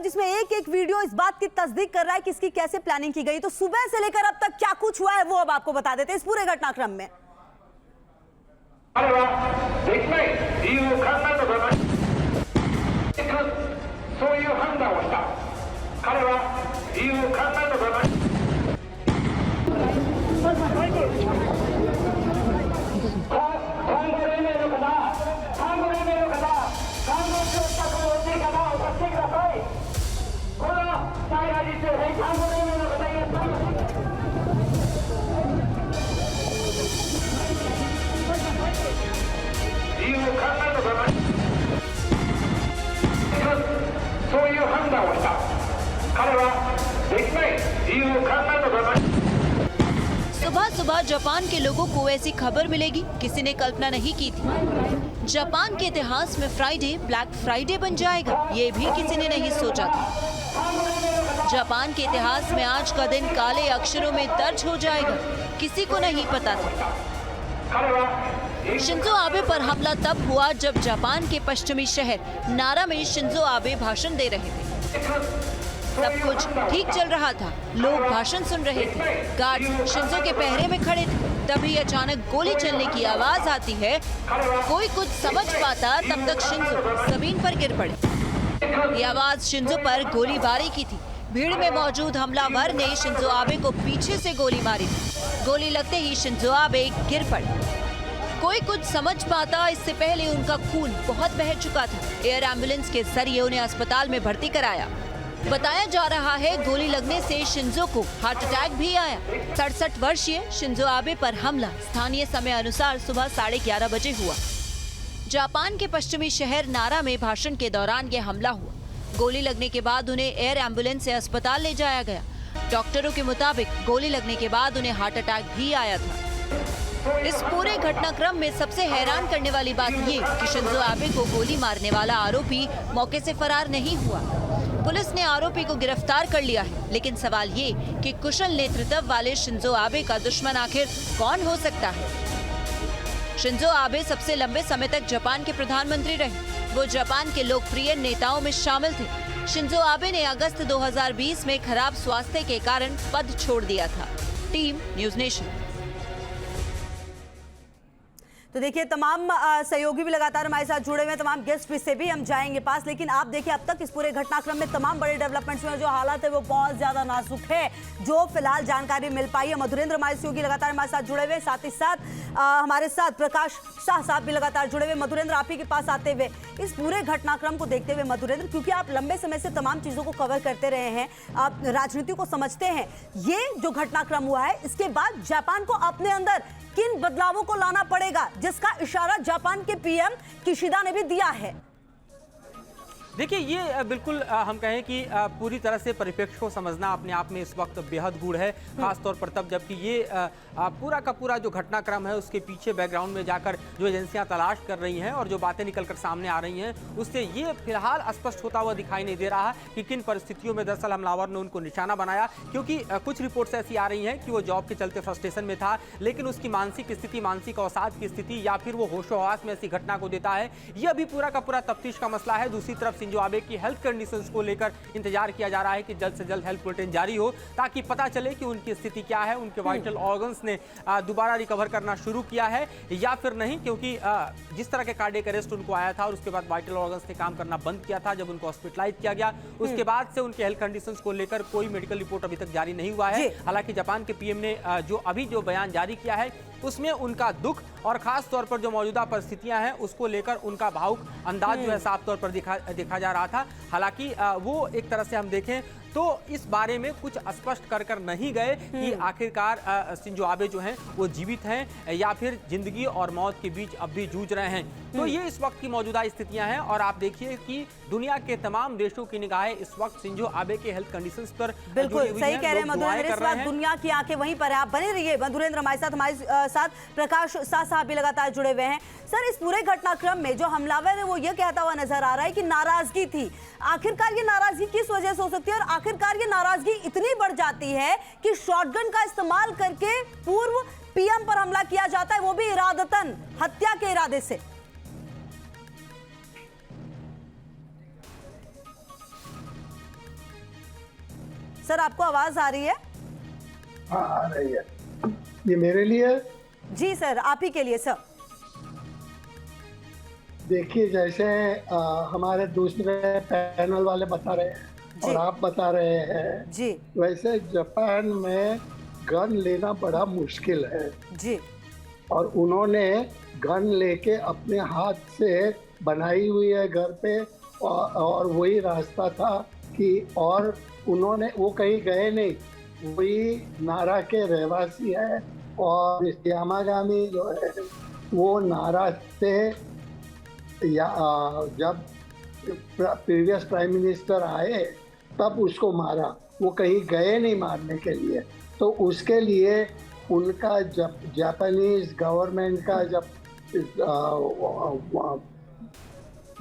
खबर जिसमें एक एक वीडियो इस बात की तस्दीक कर रहा है कि इसकी कैसे प्लानिंग की गई। तो सुबह से लेकर अब तक क्या कुछ हुआ है वो अब आपको बता देते हैं इस पूरे घटनाक्रम में। सुबह सुबह जापान के लोगों को ऐसी खबर मिलेगी किसी ने कल्पना नहीं की थी। जापान के इतिहास में फ्राइडे ब्लैक फ्राइडे बन जाएगा, ये भी किसी ने नहीं सोचा था। जापान के इतिहास में आज का दिन काले अक्षरों में दर्ज हो जाएगा, किसी को नहीं पता था। शिंजो आबे पर हमला तब हुआ जब जापान के पश्चिमी शहर नारा में शिंजो आबे भाषण दे रहे थे। सब कुछ ठीक चल रहा था, लोग भाषण सुन रहे थे, गार्ड शिंजो के पहरे में खड़े थे। तभी अचानक गोली चलने की आवाज आती है। कोई कुछ समझ पाता तब तक शिंजो जमीन पर गिर पड़े। ये आवाज शिंजो पर गोलीबारी की थी। भीड़ में मौजूद हमलावर ने शिंजो आबे को पीछे से गोली मारी थी। गोली लगते ही शिंजो आबे गिर पड़े। कोई कुछ समझ पाता इससे पहले उनका खून बहुत बह चुका था। एयर एम्बुलेंस के जरिए उन्हें अस्पताल में भर्ती कराया। बताया जा रहा है गोली लगने से शिंजो को हार्ट अटैक भी आया। 67 वर्षीय शिंजो आबे पर हमला स्थानीय समय अनुसार सुबह 11:30 बजे हुआ। जापान के पश्चिमी शहर नारा में भाषण के दौरान यह हमला हुआ। गोली लगने के बाद उन्हें एयर एम्बुलेंस से अस्पताल ले जाया गया। डॉक्टरों के मुताबिक गोली लगने के बाद उन्हें हार्ट अटैक भी आया था। इस पूरे घटनाक्रम में सबसे हैरान करने वाली बात ये कि शिंजो आबे को गोली मारने वाला आरोपी मौके से फरार नहीं हुआ। पुलिस ने आरोपी को गिरफ्तार कर लिया है, लेकिन सवाल ये कि कुशल नेतृत्व वाले शिंजो आबे का दुश्मन आखिर कौन हो सकता है। शिंजो आबे सबसे लंबे समय तक जापान के प्रधानमंत्री रहे। वो जापान के लोकप्रिय नेताओं में शामिल थे। शिंजो आबे ने अगस्त 2020 में खराब स्वास्थ्य के कारण पद छोड़ दिया था। Team news nation. तो देखिए तमाम सहयोगी भी लगातार हमारे साथ जुड़े हुए हैं, तमाम गेस्ट से भी हम जाएंगे पास। लेकिन आप देखिए अब तक इस पूरे घटनाक्रम में तमाम बड़े डेवलपमेंट्स में जो हालात है वो बहुत ज्यादा नाजुक है, जो फिलहाल जानकारी मिल पाई है। मधुरेंद्र हमारे सहयोगी लगातार हमारे साथ जुड़े हुए, साथ ही साथ हमारे साथ प्रकाश शाह साहब भी लगातार जुड़े हुए। मधुरेंद्र आप ही के पास आते हुए इस पूरे घटनाक्रम को देखते हुए मधुरेंद्र, क्योंकि आप लंबे समय से तमाम चीजों को कवर करते रहे हैं, आप राजनीति को समझते हैं, ये जो घटनाक्रम हुआ है इसके बाद जापान को अपने अंदर किन बदलावों को लाना पड़ेगा, जिसका इशारा जापान के पीएम किशिदा ने भी दिया है? देखिए ये बिल्कुल हम कहें कि पूरी तरह से परिप्रेक्ष्य को समझना अपने आप में इस वक्त बेहद गूढ़ है, खासतौर पर तब जबकि ये पूरा का पूरा जो घटनाक्रम है उसके पीछे बैकग्राउंड में जाकर जो एजेंसियां तलाश कर रही हैं और जो बातें निकलकर सामने आ रही हैं उससे ये फिलहाल स्पष्ट होता हुआ दिखाई नहीं दे रहा कि किन परिस्थितियों में दरअसल हमलावर ने उनको निशाना बनाया। क्योंकि कुछ रिपोर्ट्स ऐसी आ रही हैं कि वो जॉब के चलते फ्रस्ट्रेशन में था, लेकिन उसकी मानसिक स्थिति, मानसिक अवसाद की स्थिति या फिर वो होशो-हवास में ऐसी घटना को देता है, ये अभी पूरा का पूरा तफ्तीश का मसला है। दूसरी तरफ शिंजो आबे की हेल्थ कंडीशंस को लेकर इंतजार किया जा रहा है कि जल्द से जल्द हेल्थ बुलेटिन जारी हो ताकि पता चले कि उनकी स्थिति क्या है, उनके वाइटल ऑर्गन्स ने दोबारा रिकवर करना शुरू किया है या फिर नहीं। क्योंकि जिस तरह के कार्डियक अरेस्ट उनको आया था और उसके बाद वाइटल ऑर्गन्स ने काम करना बंद किया था जब उनको हॉस्पिटलाइज किया गया, उसके बाद से उनके हेल्थ कंडीशंस को लेकर कोई मेडिकल रिपोर्ट अभी तक जारी नहीं हुआ है। हालांकि जापान के पीएम ने जो बयान जारी किया है उसमें उनका दुख और खास तौर पर जो मौजूदा परिस्थितियां हैं उसको लेकर उनका भावुक अंदाज जो है साफ तौर पर देखा जा रहा था। हालांकि वो एक तरह से हम देखें तो इस बारे में कुछ स्पष्ट कर नहीं गए कि आखिरकार शिंजो आबे जो हैं वो जीवित हैं या फिर जिंदगी और मौत के बीच अब भी जूझ रहे हैं। तो ये इस वक्त की मौजूदा स्थितियां हैं और आप देखिए कि दुनिया के तमाम देशों की निगाहें इस वक्त शिंजो आबे के हेल्थ कंडीशंस पर बिल्कुल सही कह रहे हैं मधुरेंद्र, इस वक्त दुनिया की आंखें वहीं पर है। आप बने रहिए मधुरेंद्र, हमारे साथ प्रकाश शाह साहब भी लगातार जुड़े हुए हैं। सर इस पूरे घटनाक्रम में जो हमलावर है वो ये कहता हुआ नजर आ रहा है कि नाराजगी थी, आखिरकार ये नाराजगी किस वजह से हो सकती है और आखिरकार ये नाराजगी इतनी बढ़ जाती है कि शॉटगन का इस्तेमाल करके पूर्व पीएम पर हमला किया जाता है, वो भी इरादतन, हत्या के इरादे से? सर आपको आवाज आ रही है? हाँ आ रही है। ये मेरे लिए? जी सर, आप ही के लिए सर। देखिए जैसे हमारे दूसरे पैनल वाले बता रहे हैं और आप बता रहे हैं जी वैसे जापान में गन लेना बड़ा मुश्किल है जी और उन्होंने गन लेके अपने हाथ से बनाई हुई है घर पे और वही रास्ता था कि और उन्होंने वो कहीं गए नहीं, वही नारा के रहवासी है और यामागामी जो है वो नारा से जब प्रीवियस प्राइम मिनिस्टर आए तब उसको मारा, वो कहीं गए नहीं मारने के लिए। तो उसके लिए उनका जब जापानीज गवर्नमेंट का जब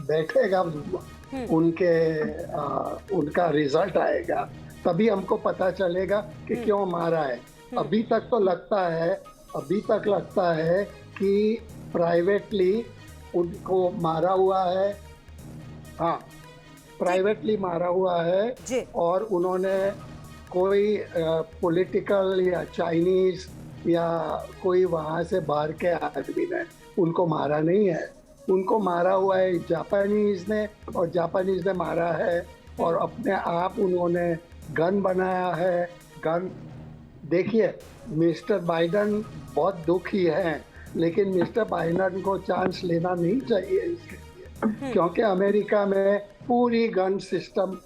बैठेगा उनका रिजल्ट आएगा तभी हमको पता चलेगा कि क्यों मारा है। अभी तक लगता है कि प्राइवेटली उनको मारा हुआ है। हाँ, प्राइवेटली मारा हुआ है और उन्होंने कोई पॉलिटिकल या चाइनीज या कोई वहाँ से बाहर के आदमी ने उनको मारा नहीं है, उनको मारा हुआ है जापानीज ने और जापानीज ने मारा है और अपने आप उन्होंने गन बनाया है। गन देखिए मिस्टर बाइडन बहुत दुखी हैं लेकिन मिस्टर बाइडन को चांस लेना नहीं चाहिए इसके लिए क्योंकि अमेरिका में पूरी गन सिस्टम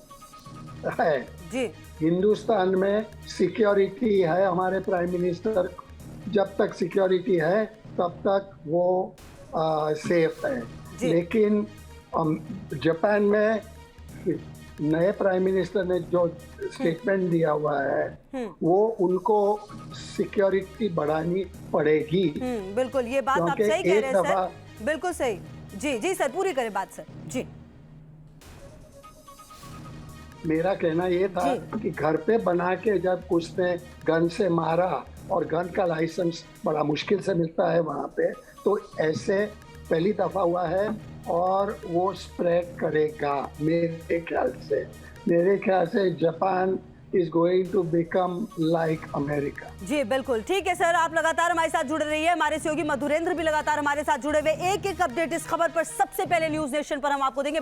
है जी। हिंदुस्तान में सिक्योरिटी है, हमारे प्राइम मिनिस्टर जब तक सिक्योरिटी है तब तक वो सेफ है। लेकिन जापान में नए प्राइम मिनिस्टर ने जो स्टेटमेंट दिया हुआ है वो उनको सिक्योरिटी बढ़ानी पड़ेगी। बिल्कुल, ये बात आप सही कह रहे हैं सर, बिल्कुल सही। जी जी सर, पूरी करें बात सर। जी मेरा कहना ये था कि घर पे बना के जब उसने गन से मारा और गन का लाइसेंस बड़ा मुश्किल से मिलता है वहाँ पे, तो ऐसे पहली दफा हुआ है और वो स्प्रेड करेगा मेरे ख्याल से Japan is going to become like America। जी बिल्कुल ठीक है सर, आप लगातार हमारे साथ जुड़े रहिए। हमारे सहयोगी मधुरेंद्र भी लगातार हमारे साथ जुड़े हुए, एक एक अपडेट इस खबर पर सबसे पहले न्यूज नेशन पर हम आपको देंगे।